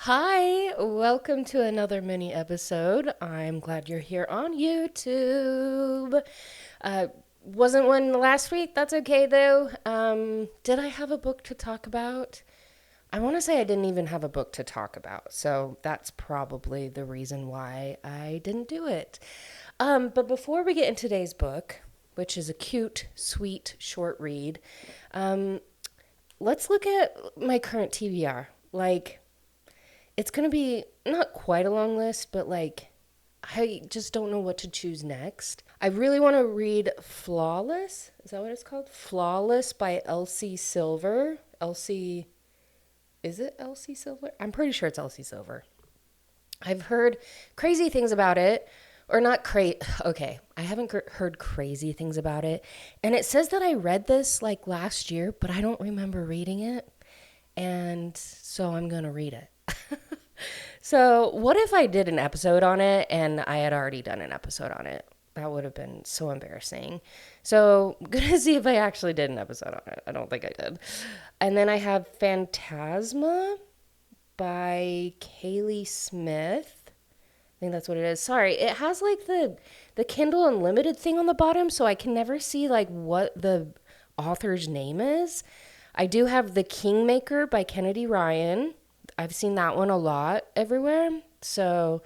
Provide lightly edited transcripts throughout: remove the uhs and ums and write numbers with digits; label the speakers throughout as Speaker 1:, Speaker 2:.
Speaker 1: Hi, welcome to another mini episode. I'm glad you're here on YouTube. Uh, wasn't one last week. That's okay though. Did I have a book to talk about? I want to say I didn't even have a book to talk about, so that's probably the reason why I didn't do it. But before we get into today's book, which is a cute, sweet, short read, um, let's look at my current TBR. It's going to be not quite a long list, but I just don't know what to choose next. I really want to read Flawless. Is that what it's called? Flawless by Elsie Silver. Elsie, is it Elsie Silver? I'm pretty sure it's Elsie Silver. I've heard crazy things about it, or not crazy. Okay, I haven't heard crazy things about it. And it says that I read this like last year, but I don't remember reading it. And so I'm going to read it. So, what if I did an episode on it and I had already done an episode on it? That would have been so embarrassing. So, I'm gonna see if I actually did an episode on it. I don't think I did. And then I have Phantasma by Kaylee Smith. I think that's what it is. Sorry, it has like the Kindle Unlimited thing on the bottom, so I can never see like what the author's name is. I do have The Kingmaker by Kennedy Ryan. I've seen that one a lot everywhere. So,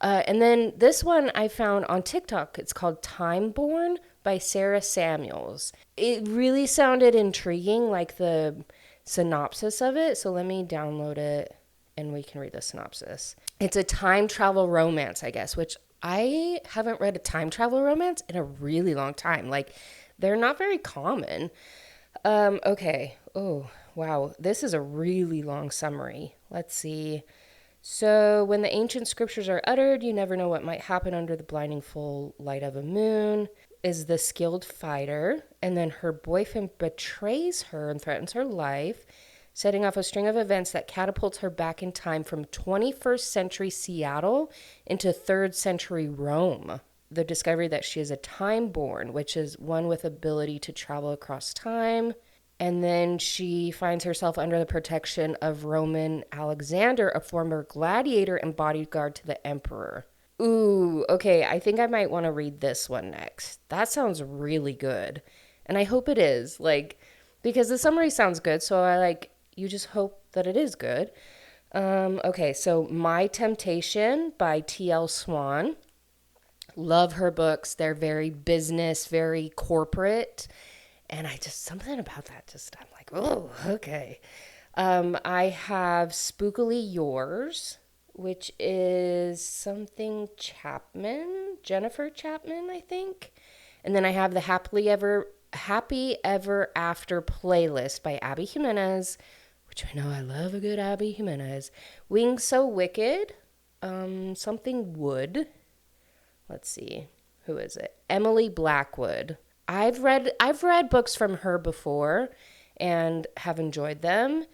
Speaker 1: and then this one I found on TikTok. It's called Time Born by Sarah Samuels. It really sounded intriguing, like the synopsis of it. So let me download it and we can read the synopsis. It's a time travel romance, I guess, which I haven't read a time travel romance in a really long time. Like, they're not very common. Okay. Oh, wow. This is a really long summary. Let's see. So, when the ancient scriptures are uttered, you never know what might happen under the blinding full light of a moon. Is the skilled fighter, and then her boyfriend betrays her and threatens her life, setting off a string of events that catapults her back in time from 21st century Seattle into 3rd century Rome. The discovery that she is a time-born, which is one with ability to travel across time. And then she finds herself under the protection of Roman Alexander, a former gladiator and bodyguard to the emperor. Ooh, okay, I think I might want to read this one next. That sounds really good. And I hope it is, because the summary sounds good, so you just hope that it is good. Okay, so My Temptation by T.L. Swan. Love her books. They're very business, very corporate. And something about that I'm like, oh, okay. I have Spookily Yours, which is something Chapman, Jennifer Chapman, I think. And then I have the Happy Ever After playlist by Abby Jimenez, which I know I love a good Abby Jimenez. Wings So Wicked, something Wood. Let's see, who is it? Emily Blackwood. I've read books from her before and have enjoyed them.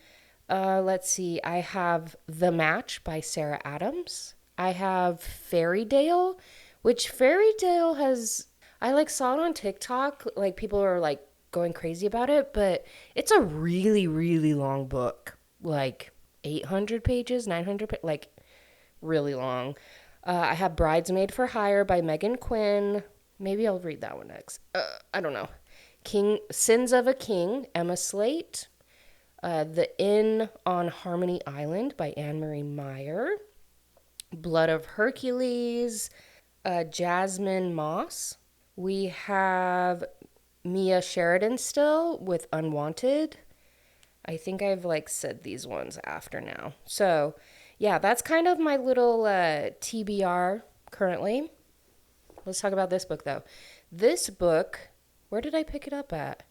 Speaker 1: Let's see, I have The Match by Sarah Adams. I have Fairy which I saw it on TikTok. Like, people are going crazy about it, but it's a really, really long book. Like 800 pages, 900 really long. I have Bridesmaid for Hire by Megan Quinn. Maybe I'll read that one next. I don't know. Sins of a King, Emma Slate. The Inn on Harmony Island by Anne-Marie Meyer. Blood of Hercules, Jasmine Moss. We have Mia Sheridan still with Unwanted. I think I've said these ones after now. So, yeah, that's kind of my little TBR currently. Let's talk about this book, though. This book, where did I pick it up at?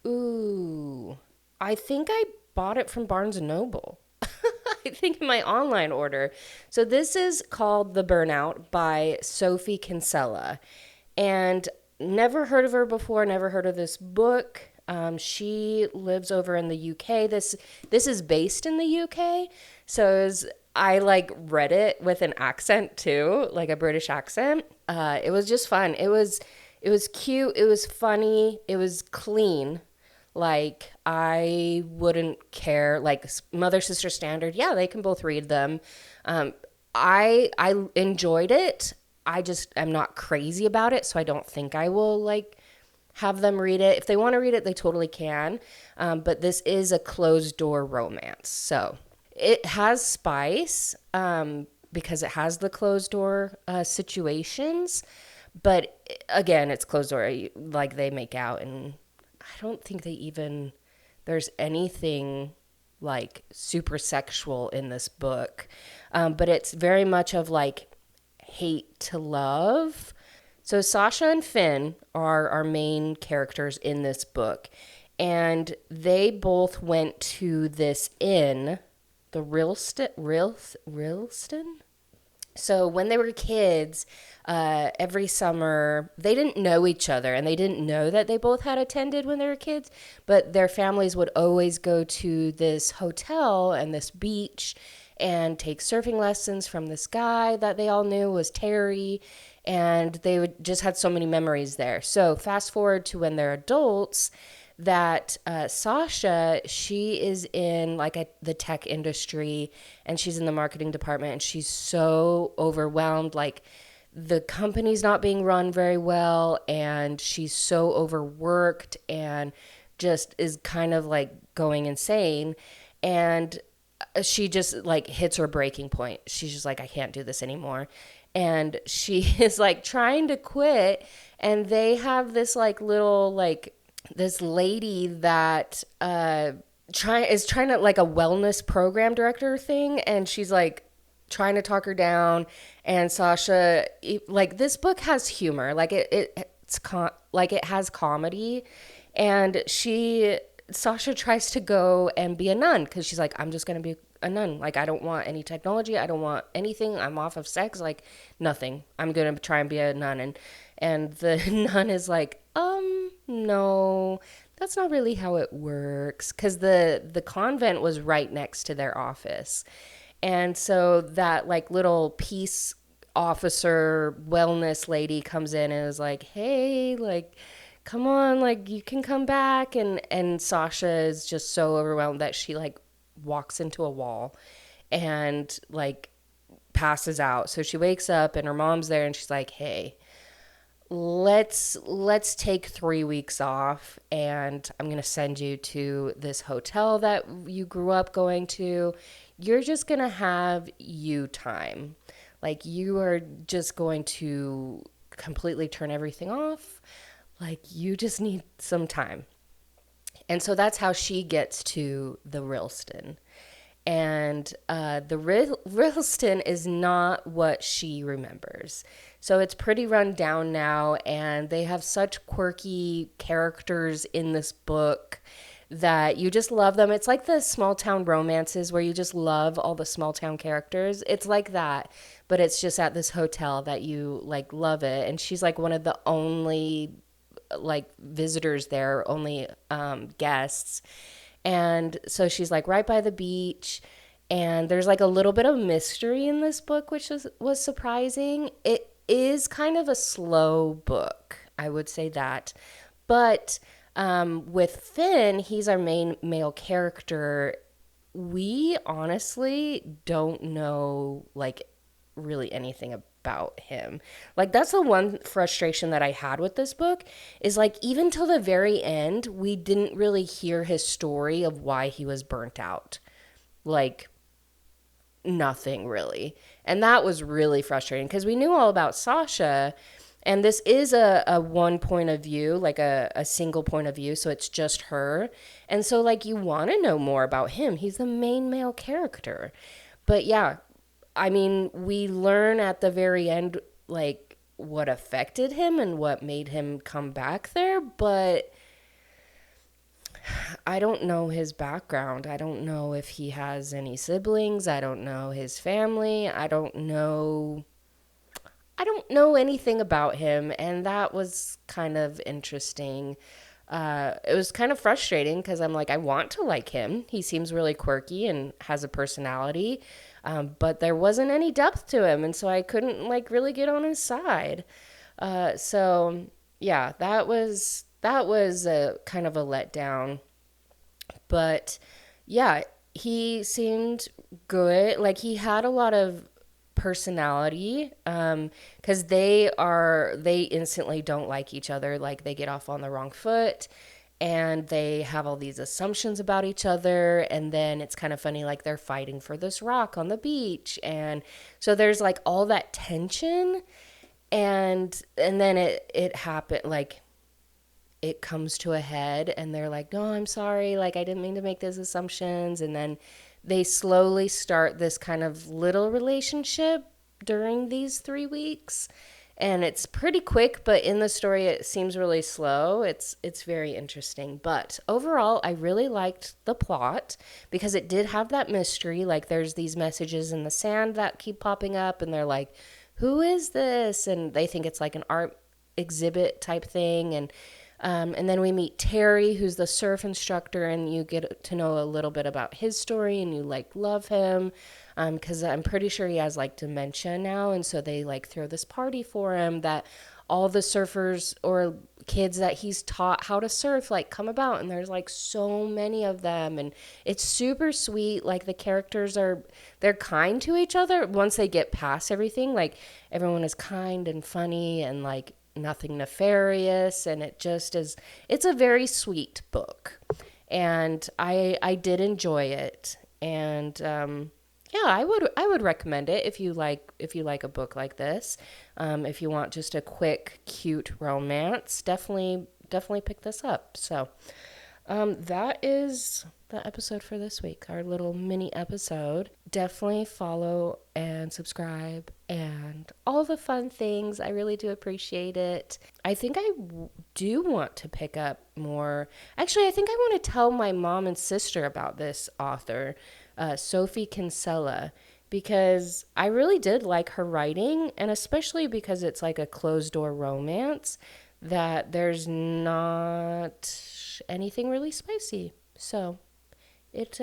Speaker 1: Ooh, I think I bought it from Barnes & Noble. I think in my online order. So this is called The Burnout by Sophie Kinsella. And never heard of her before, never heard of this book. She lives over in the UK. This is based in the UK. So I read it with an accent too, like a British accent. It was just fun. It was cute. It was funny. It was clean. Like, I wouldn't care. Like, Mother Sister Standard, yeah, they can both read them. Um, I enjoyed it. I just am not crazy about it, so I don't think I will like have them read it. If they want to read it, they totally can. But this is a closed door romance, so it has spice because it has the closed door situations. But again, it's closed door. Like they make out, and I don't think they even there's anything like super sexual in this book. But it's very much of like hate to love. So Sasha and Finn are our main characters in this book, and they both went to this inn, the Rilston. So when they were kids, every summer they didn't know each other, and they didn't know that they both had attended when they were kids. But their families would always go to this hotel and this beach and take surfing lessons from this guy that they all knew was Terry, and they would just had so many memories there. So fast forward to when they're adults, that Sasha, she is in like the tech industry, and she's in the marketing department, and she's so overwhelmed. Like the company's not being run very well, and she's so overworked and just is kind of like going insane. And she just like hits her breaking point. She's just like, I can't do this anymore. And she is like trying to quit. And they have this like little like this lady that is trying to like a wellness program director thing, and she's like trying to talk her down. And Sasha, like this book has humor, like like it has comedy, and Sasha tries to go and be a nun because she's like, I'm just gonna be a nun. Like I don't want any technology, I don't want anything. I'm off of sex, like nothing. I'm gonna try and be a nun. And the nun is like, no, that's not really how it works. Because the convent was right next to their office. And so that like little peace officer wellness lady comes in and is like, hey, like, come on, like you can come back. And Sasha is just so overwhelmed that she like walks into a wall and like passes out. So she wakes up and her mom's there, and she's like, hey, let's take 3 weeks off, and I'm going to send you to this hotel that you grew up going to. You're just going to have you time. Like you are just going to completely turn everything off. Like you just need some time. And so that's how she gets to the Rilston. And the Rilston is not what she remembers. So it's pretty run down now, and they have such quirky characters in this book that you just love them. It's like the small town romances where you just love all the small town characters. It's like that, but it's just at this hotel that you like love it. And she's like one of the only like visitors there, only guests. And so she's like right by the beach, and there's like a little bit of mystery in this book, which was surprising. It is kind of a slow book, I would say that. But with Finn, he's our main male character. We honestly don't know like really anything about him. Like that's the one frustration that I had with this book is like even till the very end, we didn't really hear his story of why he was burnt out. Like nothing really. And that was really frustrating because we knew all about Sasha, and this is a one point of view, like a single point of view. So it's just her. And so like you want to know more about him. He's the main male character. But yeah, I mean, we learn at the very end, like, what affected him and what made him come back there, but I don't know his background. I don't know if he has any siblings. I don't know his family. I don't know anything about him, and that was kind of interesting. It was kind of frustrating because I'm like, I want to like him. He seems really quirky and has a personality. But there wasn't any depth to him, and so I couldn't like really get on his side. So yeah, that was a kind of a letdown. But yeah, he seemed good. Like he had a lot of personality, because they instantly don't like each other. Like they get off on the wrong foot, and they have all these assumptions about each other, and then it's kind of funny, like they're fighting for this rock on the beach, and so there's like all that tension, and then it happened, like it comes to a head, and they're like, no, I'm sorry, like I didn't mean to make those assumptions, and then they slowly start this kind of little relationship during these 3 weeks, and it's pretty quick, but in the story it seems really slow. It's very interesting, but overall I really liked the plot because it did have that mystery. Like there's these messages in the sand that keep popping up, and they're like, who is this? And they think it's like an art exhibit type thing, and then we meet Terry, who's the surf instructor, and you get to know a little bit about his story, and you like love him, because I'm pretty sure he has like dementia now, and so they like throw this party for him that all the surfers or kids that he's taught how to surf like come about, and there's like so many of them, and it's super sweet. Like the characters they're kind to each other once they get past everything. Like everyone is kind and funny and like nothing nefarious, and it just is, it's a very sweet book, and I did enjoy it, and yeah, I would recommend it if you like a book like this. If you want just a quick cute romance, definitely pick this up. So that is the episode for this week, our little mini episode. Definitely follow and subscribe and all the fun things. I really do appreciate it. I think do want to pick up more. Actually, I think I want to tell my mom and sister about this author, Sophie Kinsella, because I really did like her writing, and especially because it's like a closed door romance that there's not anything really spicy. So it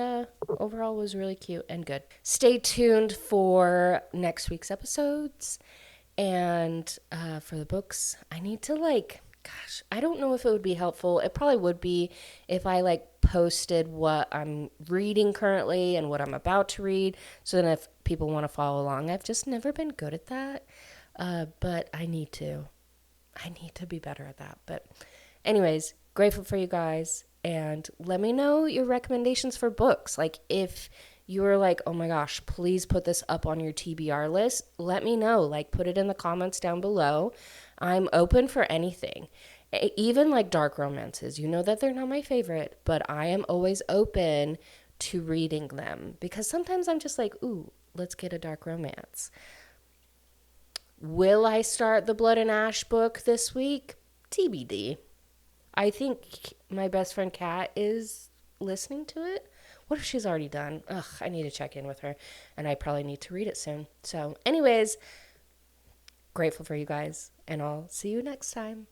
Speaker 1: overall was really cute and good. Stay tuned for next week's episodes. And for the books, I need to gosh, I don't know if it would be helpful. It probably would be if I posted what I'm reading currently and what I'm about to read. So then if people want to follow along, I've just never been good at that. But I need to. I need to be better at that. But anyways, grateful for you guys. And let me know your recommendations for books. Like if you were like, oh my gosh, please put this up on your TBR list, let me know. Like put it in the comments down below. I'm open for anything. Even like dark romances. You know that they're not my favorite, but I am always open to reading them. Because sometimes I'm just like, ooh, let's get a dark romance. Will I start the Blood and Ash book this week? TBD. I think my best friend Kat is listening to it. What if she's already done? Ugh, I need to check in with her, and I probably need to read it soon. So anyways, grateful for you guys, and I'll see you next time.